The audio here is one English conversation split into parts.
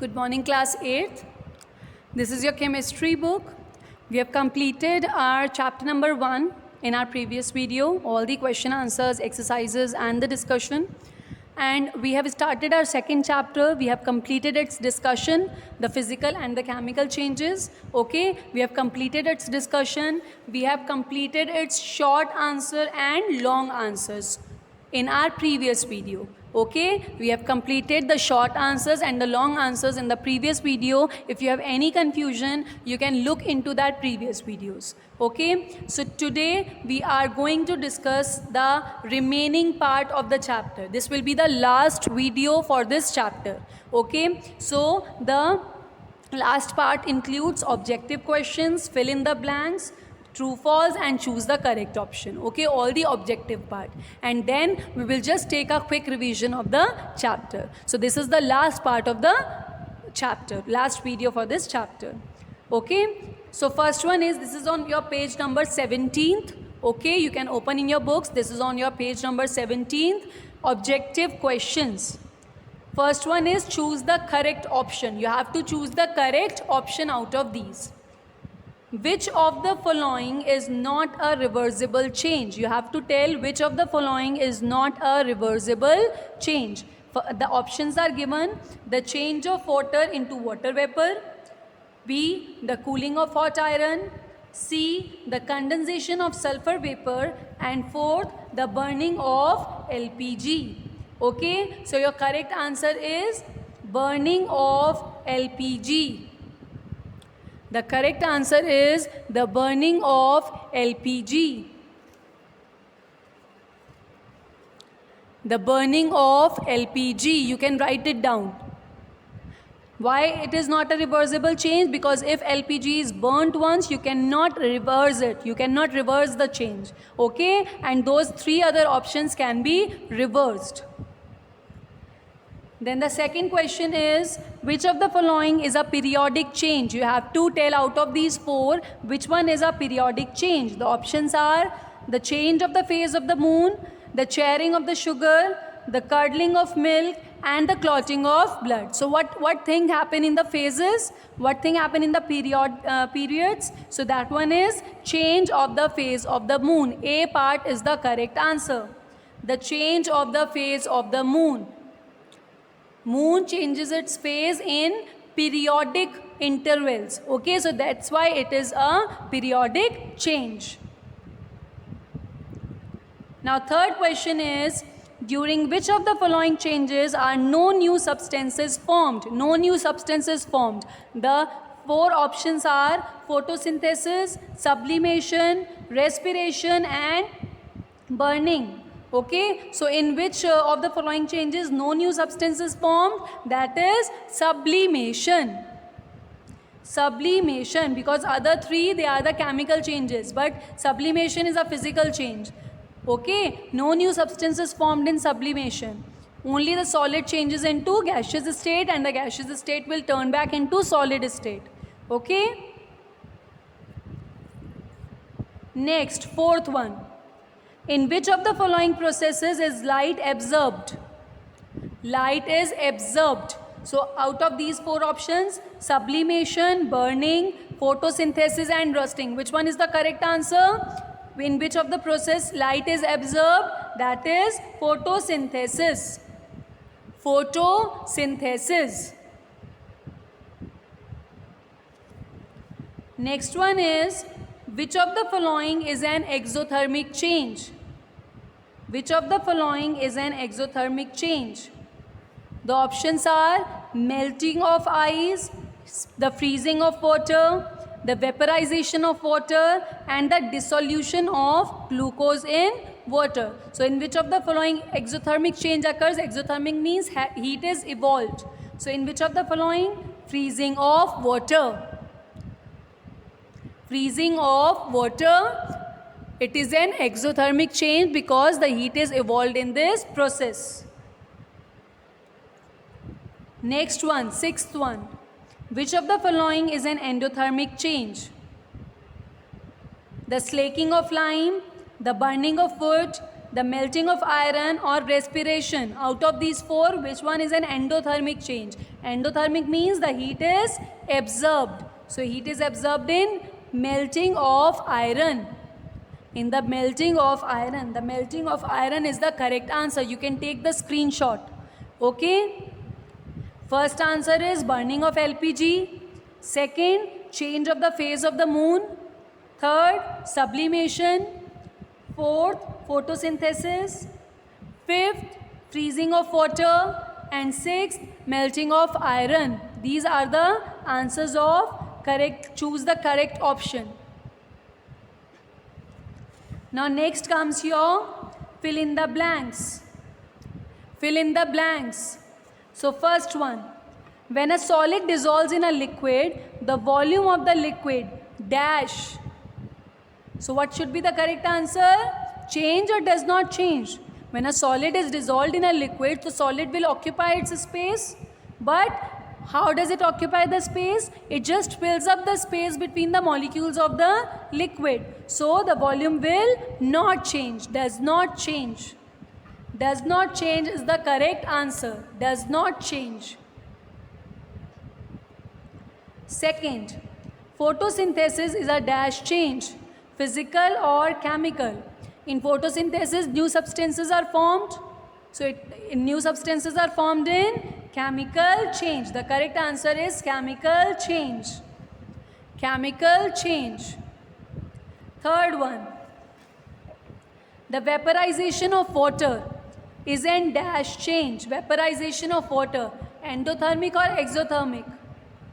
Good morning, class 8th. This is your chemistry book. We have completed our chapter number 1 in our previous video, all the question answers, exercises and the discussion. And we have started our second chapter. We have completed its discussion, the physical and the chemical changes. Okay, we have completed its discussion. We have completed its short answer and long answers in our previous video. Okay, we have completed the short answers and the long answers in the previous video. If you have any confusion, you can look into that previous videos. Okay, so today we are going to discuss the remaining part of the chapter. This will be the last video for this chapter. Okay, so the last part includes objective questions, fill in the blanks, true false and choose the correct option. Okay, all the objective part, and then we will just take a quick revision of the chapter. So this is the last part of the chapter, last video for this chapter. Okay, so first one is, this is on your page number 17th. Okay, you can open in your books. This is on your page number 17th. Objective questions. First one is choose the correct option. You have to choose the correct option out of these. Which of the following is not a reversible change? You have to tell which of the following is not a reversible change. The options are given: the change of water into water vapor, B, the cooling of hot iron, C, the condensation of sulfur vapor, and fourth, the burning of LPG. Okay, so your correct answer is burning of LPG. The correct answer is the burning of LPG. The burning of LPG. You can write it down. Why it is not a reversible change? Because if LPG is burnt once, you cannot reverse it. You cannot reverse the change. Okay? And those three other options can be reversed. Then the second question is, which of the following is a periodic change? You have to tell out of these four which one is a periodic change. The options are the change of the phase of the moon, the chairing of the sugar, the curdling of milk, and the clotting of blood. So what thing happen in the phases? What thing happen in the periods? So that one is change of the phase of the moon. A part is the correct answer. The change of the phase of the moon. Moon changes its phase in periodic intervals. Okay, so that's why it is a periodic change. Now third question is, during which of the following changes are no new substances formed? No new substances formed. The four options are photosynthesis, sublimation, respiration and burning. Okay, so in which of the following changes no new substances formed? That is sublimation. Sublimation, because other three, they are the chemical changes, but sublimation is a physical change. Okay, no new substances formed in sublimation. Only the solid changes into gaseous state, and the gaseous state will turn back into solid state. Okay. Next, fourth one. In which of the following processes is light absorbed? Light is absorbed. So out of these four options, sublimation, burning, photosynthesis and rusting, which one is the correct answer? In which of the process light is absorbed? That is photosynthesis. Photosynthesis. Next one is, which of the following is an exothermic change? Which of the following is an exothermic change? The options are melting of ice, the freezing of water, the vaporization of water, and the dissolution of glucose in water. So in which of the following exothermic change occurs? Exothermic means heat is evolved. So in which of the following? Freezing of water. Freezing of water, it is an exothermic change because the heat is evolved in this process. Next one, sixth one. Which of the following is an endothermic change? The slaking of flame, the burning of wood, the melting of iron or respiration. Out of these four, which one is an endothermic change? Endothermic means the heat is absorbed. So heat is absorbed in melting of iron. In the melting of iron. The melting of iron is the correct answer. You can take the screenshot. Okay? First answer is burning of LPG. Second, change of the phase of the moon. Third, sublimation. Fourth, photosynthesis. Fifth, freezing of water. And sixth, melting of iron. These are the answers of correct. Choose the correct option. Now next comes your fill in the blanks. Fill in the blanks. So first one, when a solid dissolves in a liquid, the volume of the liquid dash. So what should be the correct answer? Change or does not change? When a solid is dissolved in a liquid, the solid will occupy its space. But how does it occupy the space? It just fills up the space between the molecules of the liquid. So the volume will not change, does not change. Does not change is the correct answer. Does not change. Second, photosynthesis is a dash change, physical or chemical. In photosynthesis, new substances are formed. So new substances are formed in chemical change. The correct answer is chemical change. Chemical change. Third one, the vaporization of water is an dash change. Vaporization of water, endothermic or exothermic?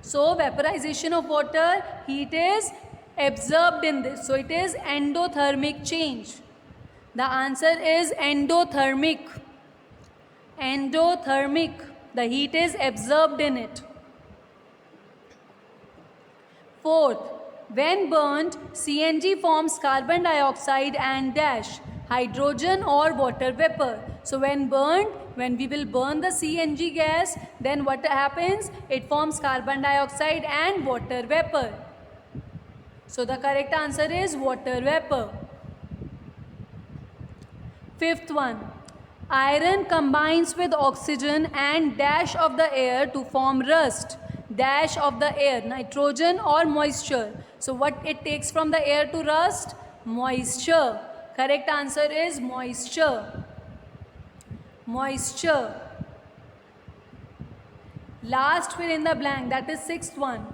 So vaporization of water, heat is absorbed in this. So it is endothermic change. The answer is endothermic. Endothermic. The heat is absorbed in it. Fourth, when burnt, CNG forms carbon dioxide and dash, hydrogen or water vapor. So when burnt, when we will burn the CNG gas, then what happens? It forms carbon dioxide and water vapor. So the correct answer is water vapor. Fifth one, iron combines with oxygen and dash of the air to form rust. Dash of the air, nitrogen or moisture. So what it takes from the air to rust? Moisture. Correct answer is moisture. Moisture. Last fill in the blank, that is sixth one.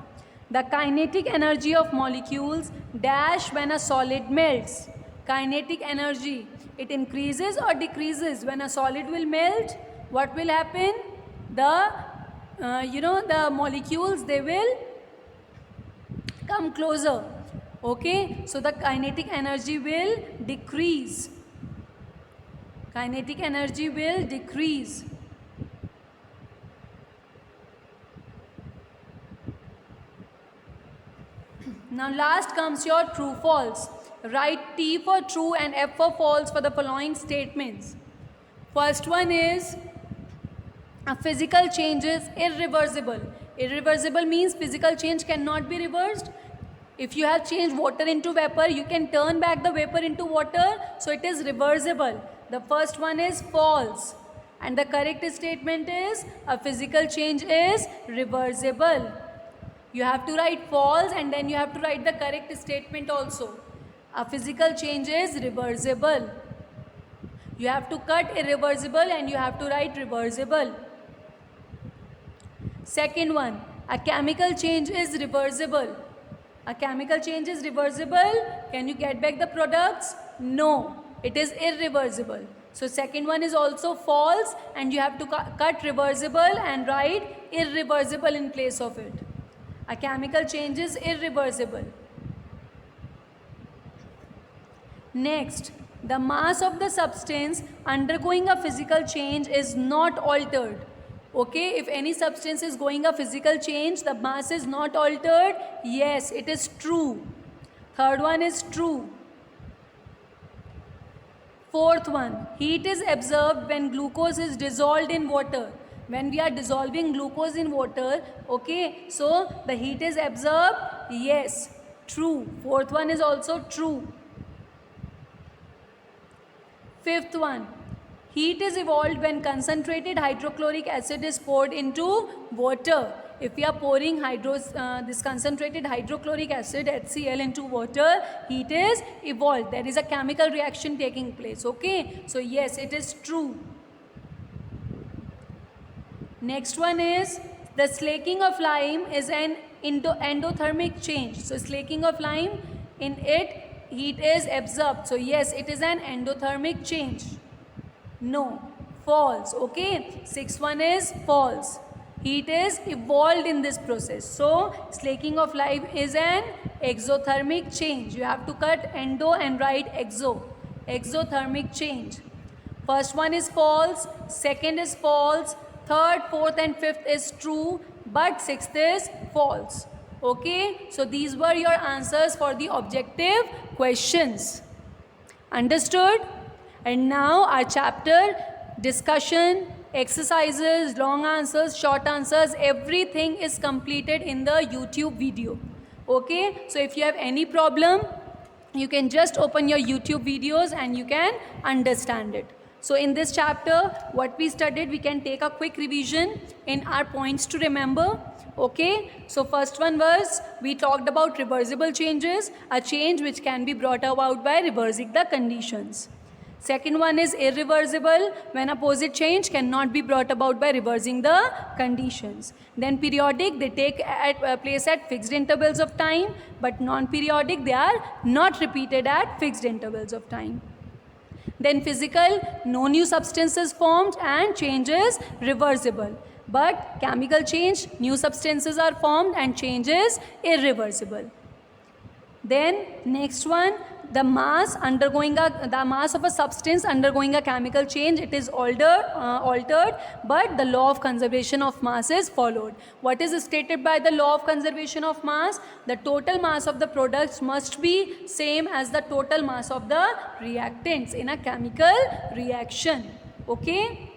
The kinetic energy of molecules dash when a solid melts. Kinetic energy, it increases or decreases when a solid will melt. What will happen? The molecules, they will come closer. Okay, so the kinetic energy will decrease. Kinetic energy will decrease. Now last comes your true false. Write T for true and F for false for the following statements. First one is a physical change is irreversible. Irreversible means physical change cannot be reversed. If you have changed water into vapor, you can turn back the vapor into water, so it is reversible. The first one is false. And the correct statement is a physical change is reversible. You have to write false and then you have to write the correct statement also. A physical change is reversible. You have to cut irreversible and you have to write reversible. Second one, a chemical change is reversible. A chemical change is reversible. Can you get back the products? No, it is irreversible. So second one is also false and you have to cut reversible and write irreversible in place of it. A chemical change is irreversible. Next, the mass of the substance undergoing a physical change is not altered. Okay, if any substance is going a physical change, the mass is not altered. Yes, it is true. Third one is true. Fourth one, heat is absorbed when glucose is dissolved in water. When we are dissolving glucose in water, okay, so the heat is absorbed. Yes, true. Fourth one is also true. Fifth one, heat is evolved when concentrated hydrochloric acid is poured into water. If we are pouring this concentrated hydrochloric acid HCl into water, heat is evolved. There is a chemical reaction taking place. Okay, so yes, it is true. Next one is the slaking of lime is an endothermic change. So slaking of lime, in it heat is absorbed. So yes, it is an endothermic change. No, false. Okay, sixth one is false. Heat is evolved in this process. So slaking of lime is an exothermic change. You have to cut endo and write exo. Exothermic change. First one is false, second is false, third, fourth and fifth is true, but sixth is false. Okay, so these were your answers for the objective questions. Understood? And now our chapter discussion, exercises, long answers, short answers, everything is completed in the YouTube video. Okay, so if you have any problem, you can just open your YouTube videos and you can understand it. So in this chapter, what we studied, we can take a quick revision in our points to remember. Okay, so first one was, we talked about reversible changes, a change which can be brought about by reversing the conditions. Second one is irreversible, when opposite change cannot be brought about by reversing the conditions. Then periodic, they take place at fixed intervals of time, but non-periodic, they are not repeated at fixed intervals of time. Then physical, no new substances formed and change is reversible. But chemical change, new substances are formed and change is irreversible. Then next one, the mass of a substance undergoing a chemical change, it is altered, but the law of conservation of mass is followed. What is stated by the law of conservation of mass? The total mass of the products must be same as the total mass of the reactants in a chemical reaction. Okay?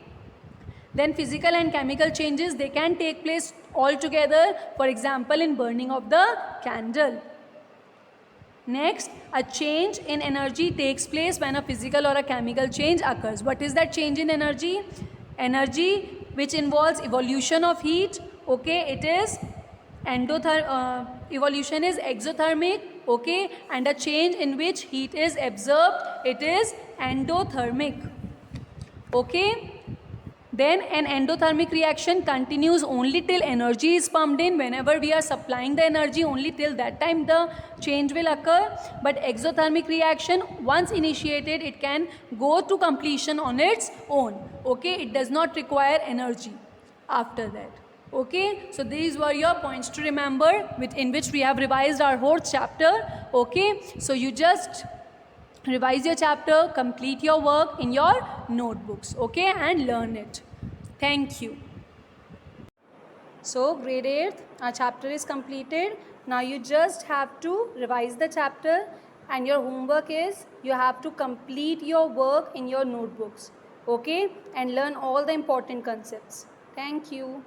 Then physical and chemical changes, they can take place all together, for example in burning of the candle. Next, a change in energy takes place when a physical or a chemical change occurs. What is that change in energy? Energy which involves evolution of heat. Okay, it is evolution is exothermic. Okay, and a change in which heat is absorbed, it is endothermic. Okay. Then an endothermic reaction continues only till energy is pumped in. Whenever we are supplying the energy, only till that time the change will occur. But exothermic reaction, once initiated, it can go to completion on its own. Okay, it does not require energy after that. Okay, so these were your points to remember, in which we have revised our fourth chapter. Okay, so you just revise your chapter, complete your work in your notebooks, okay, and learn it. Thank you. So grade 8th, our chapter is completed. Now you just have to revise the chapter, and your homework is you have to complete your work in your notebooks, okay, and learn all the important concepts. Thank you.